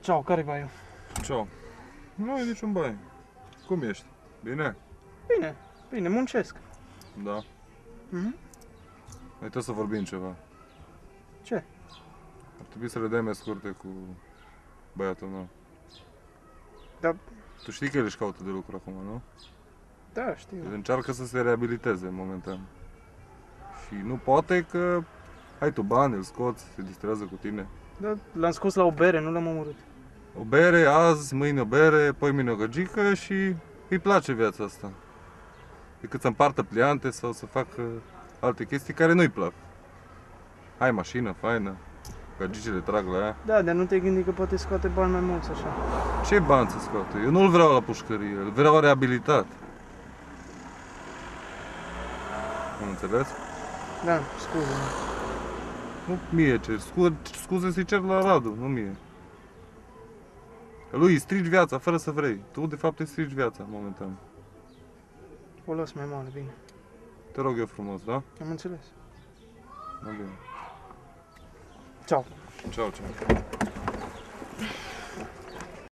Ciao, care baiu? Ciao. Nu e niciun bai. Cum ești? Bine? Bine, bine, muncesc. Da. Mhm. Hai tot să vorbim ceva. Ce? Ar trebui să le dai mai scurte cu băiatul meu. Da, Tu știi că el își caută de lucru acum, nu? da, știu. El încearcă să se reabiliteze momentan. Și nu poate că ai tu bani, îl scoți, se distrează cu tine. Da, l-am scos la o bere, nu l-am omorât. O bere azi, mâine o bere, poi mâine o găgică și îi place viața asta. Decât să împartă pliante sau să facă alte chestii care nu-i plac. Ai mașină faină, găgicile trag la ea. Da, dar nu te gândi că poate scoate bani mai mulți așa. Ce bani să scoate? Eu nu-l vreau la pușcărie, îl vreau reabilitat. Am înțeles? Da, scuze. Nu mie cer, scuze să-i cer la Radu, nu mie. Că lui îi strici viața fără să vrei. Tu de fapt îi strici viața momentan. O las mai mare, bine. Te rog eu frumos, da? Am înțeles. Da, bine. Ciao. Ciao, ciao.